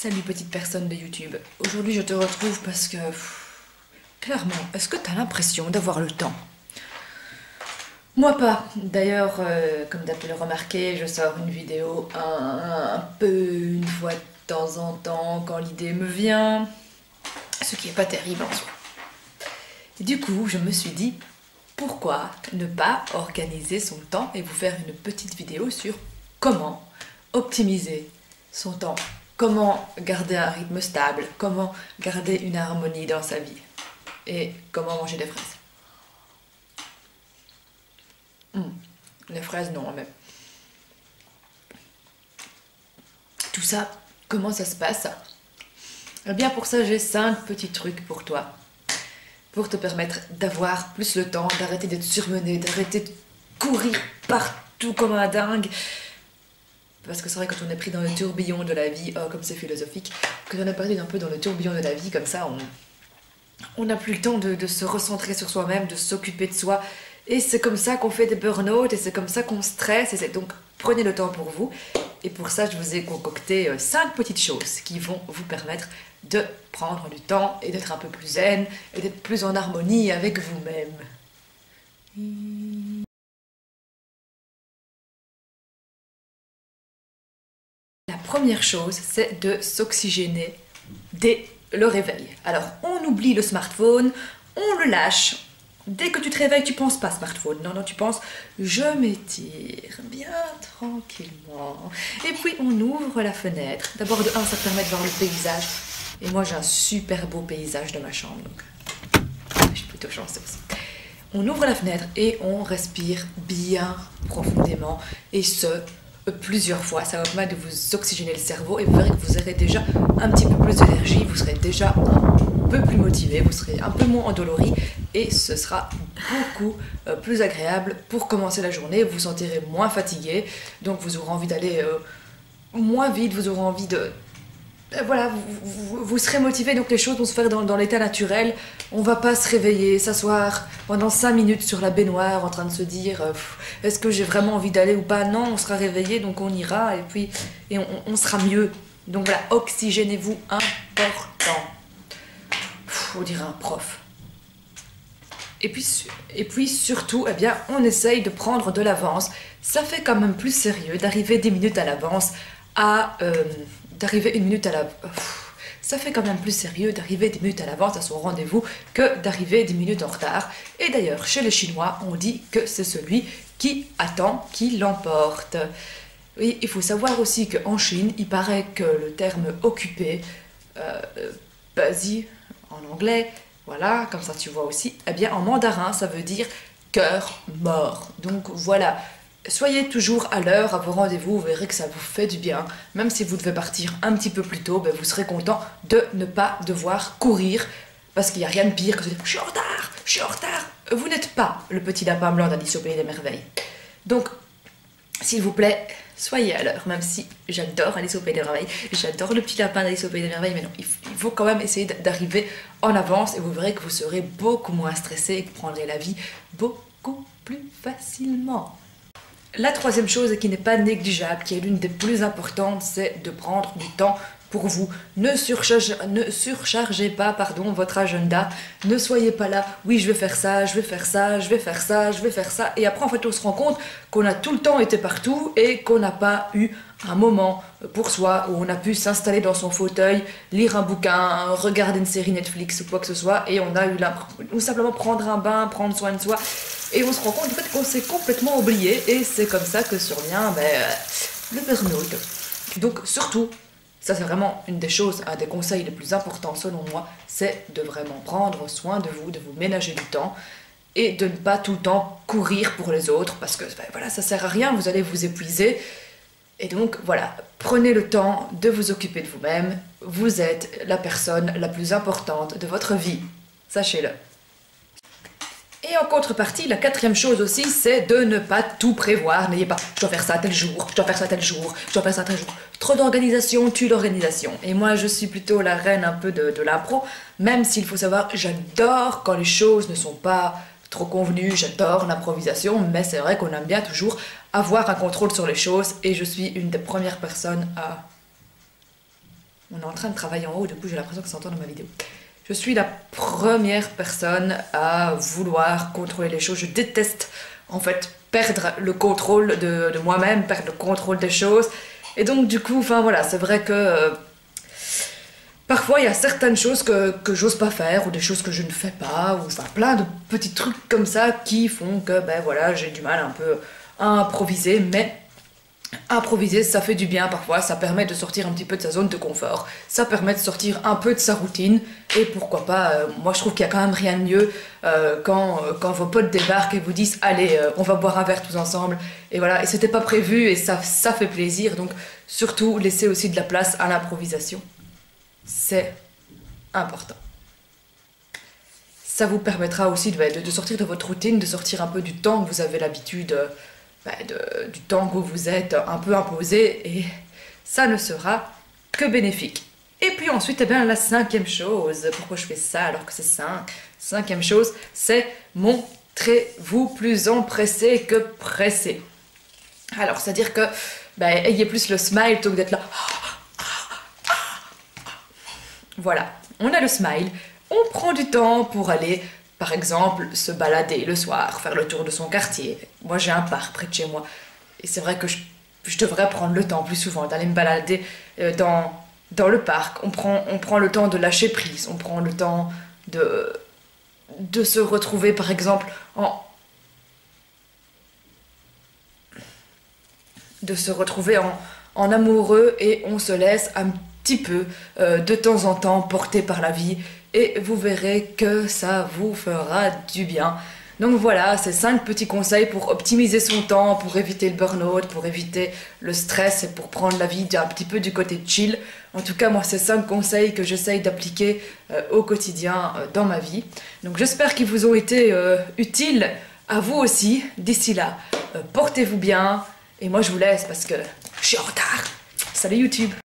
Salut petite personne de YouTube. Aujourd'hui je te retrouve parce que, clairement, est-ce que tu as l'impression d'avoir le temps? Moi pas. D'ailleurs, comme tu as pu le remarquer, je sors une vidéo un peu une fois de temps en temps quand l'idée me vient, ce qui est pas terrible en soi. Et du coup, je me suis dit, pourquoi ne pas organiser son temps et vous faire une petite vidéo sur comment optimiser son temps, comment garder un rythme stable, comment garder une harmonie dans sa vie et comment manger des fraises. Les fraises non, mais tout ça, comment ça se passe? Eh bien pour ça j'ai 5 petits trucs pour toi, pour te permettre d'avoir plus le temps, d'arrêter d'être surmené, d'arrêter de courir partout comme un dingue. Parce que c'est vrai, quand on est pris dans le tourbillon de la vie, oh comme c'est philosophique, quand on est perdu un peu dans le tourbillon de la vie, comme ça, on n'a plus le temps de se recentrer sur soi-même, de s'occuper de soi. Et c'est comme ça qu'on fait des burn-out, et c'est comme ça qu'on stresse, et donc prenez le temps pour vous. Et pour ça, je vous ai concocté 5 petites choses qui vont vous permettre de prendre du temps, et d'être un peu plus zen, et d'être plus en harmonie avec vous-même. La première chose, c'est de s'oxygéner dès le réveil. Alors, on oublie le smartphone, on le lâche. Dès que tu te réveilles, tu penses pas smartphone. Non, non, tu penses, je m'étire bien tranquillement. Et puis, on ouvre la fenêtre. D'abord, de un, ça te permet de voir le paysage. Et moi, j'ai un super beau paysage de ma chambre, donc je suis plutôt chanceuse. On ouvre la fenêtre et on respire bien profondément. Et ce, plusieurs fois. Ça va permettre de vous oxygéner le cerveau et vous verrez que vous aurez déjà un petit peu plus d'énergie, vous serez déjà un peu plus motivé, vous serez un peu moins endolori et ce sera beaucoup plus agréable pour commencer la journée. Vous vous sentirez moins fatigué, donc vous aurez envie d'aller moins vite, vous aurez envie de... Voilà, vous serez motivé, donc les choses vont se faire dans l'état naturel. On va pas se réveiller, s'asseoir pendant 5 minutes sur la baignoire en train de se dire est-ce que j'ai vraiment envie d'aller ou pas? Non, on sera réveillé, donc on ira et puis on sera mieux. Donc voilà, oxygénez-vous, important. On dirait un prof. Et puis surtout, eh bien, on essaye de prendre de l'avance. Ça fait quand même plus sérieux d'arriver 10 minutes à l'avance à... d'arriver 1 minute à la... Ça fait quand même plus sérieux d'arriver 10 minutes à l'avance à son rendez-vous que d'arriver 10 minutes en retard. Et d'ailleurs, chez les Chinois, on dit que c'est celui qui attend qui l'emporte. Oui, il faut savoir aussi qu'en Chine, il paraît que le terme occupé, busy en anglais, voilà, comme ça tu vois aussi, eh bien en mandarin, ça veut dire cœur mort. Donc voilà. Soyez toujours à l'heure à vos rendez-vous, vous verrez que ça vous fait du bien. Même si vous devez partir un petit peu plus tôt, ben vous serez content de ne pas devoir courir. Parce qu'il n'y a rien de pire que de dire « je suis en retard, je suis en retard ». Vous n'êtes pas le petit lapin blanc d'Alice au Pays des Merveilles. Donc, s'il vous plaît, soyez à l'heure. Même si j'adore Alice au Pays des Merveilles, j'adore le petit lapin d'Alice au Pays des Merveilles, mais non, il faut quand même essayer d'arriver en avance et vous verrez que vous serez beaucoup moins stressé et que vous prendrez la vie beaucoup plus facilement. La troisième chose, et qui n'est pas négligeable, qui est l'une des plus importantes, c'est de prendre du temps pour vous. Ne surchargez pas votre agenda. Ne soyez pas là, oui je vais faire ça, je vais faire ça, je vais faire ça, je vais faire ça. Et après en fait on se rend compte qu'on a tout le temps été partout et qu'on n'a pas eu un moment pour soi où on a pu s'installer dans son fauteuil, lire un bouquin, regarder une série Netflix ou quoi que ce soit. Et on a eu ou simplement prendre un bain, prendre soin de soi. Et on se rend compte en fait qu'on s'est complètement oublié et c'est comme ça que survient le burn-out. Donc surtout, ça c'est vraiment une des choses, un des conseils les plus importants selon moi, c'est de vraiment prendre soin de vous ménager du temps et de ne pas tout le temps courir pour les autres parce que voilà, ça sert à rien, vous allez vous épuiser. Et donc voilà, prenez le temps de vous occuper de vous-même, vous êtes la personne la plus importante de votre vie, sachez-le. Et en contrepartie, la quatrième chose aussi, c'est de ne pas tout prévoir. N'ayez pas, je dois faire ça tel jour, je dois faire ça tel jour, je dois faire ça tel jour. Trop d'organisation tue l'organisation. Et moi, je suis plutôt la reine un peu de l'impro, même s'il faut savoir, j'adore quand les choses ne sont pas trop convenues, j'adore l'improvisation, mais c'est vrai qu'on aime bien toujours avoir un contrôle sur les choses, et je suis une des premières personnes à On est en train de travailler en haut, du coup j'ai l'impression que ça s'entend dans ma vidéo. Je suis la première personne à vouloir contrôler les choses. Je déteste en fait perdre le contrôle de moi-même, perdre le contrôle des choses. Et donc du coup, enfin voilà, c'est vrai que parfois il y a certaines choses que j'ose pas faire ou des choses que je ne fais pas, ou enfin plein de petits trucs comme ça qui font que ben voilà, j'ai du mal un peu à improviser, mais improviser, ça fait du bien parfois, ça permet de sortir un petit peu de sa zone de confort, ça permet de sortir un peu de sa routine, et pourquoi pas, moi je trouve qu'il y a quand même rien de mieux quand vos potes débarquent et vous disent allez, on va boire un verre tous ensemble, et voilà, et c'était pas prévu, et ça fait plaisir, donc surtout laissez aussi de la place à l'improvisation, c'est important. Ça vous permettra aussi de sortir de votre routine, de sortir un peu du temps que vous avez l'habitude du temps que vous êtes un peu imposé, et ça ne sera que bénéfique. Et puis ensuite, eh bien, la cinquième chose, pourquoi je fais ça alors que c'est 5? Cinquième chose, c'est montrez-vous plus empressé que pressé. Alors, c'est-à-dire que ayez plus le smile plutôt que d'être là. Voilà, on a le smile, on prend du temps pour aller, par exemple, se balader le soir, faire le tour de son quartier. Moi, j'ai un parc près de chez moi. Et c'est vrai que je devrais prendre le temps plus souvent d'aller me balader dans le parc. On prend le temps de lâcher prise. On prend le temps de se retrouver, par exemple, en amoureux, et on se laisse un petit peu de temps en temps porté par la vie, et vous verrez que ça vous fera du bien. Donc voilà, c'est 5 petits conseils pour optimiser son temps, pour éviter le burn-out, pour éviter le stress et pour prendre la vie un petit peu du côté chill. En tout cas, moi, c'est 5 conseils que j'essaye d'appliquer au quotidien dans ma vie. Donc j'espère qu'ils vous ont été utiles à vous aussi. D'ici là, portez-vous bien. Et moi, je vous laisse parce que je suis en retard. Salut YouTube!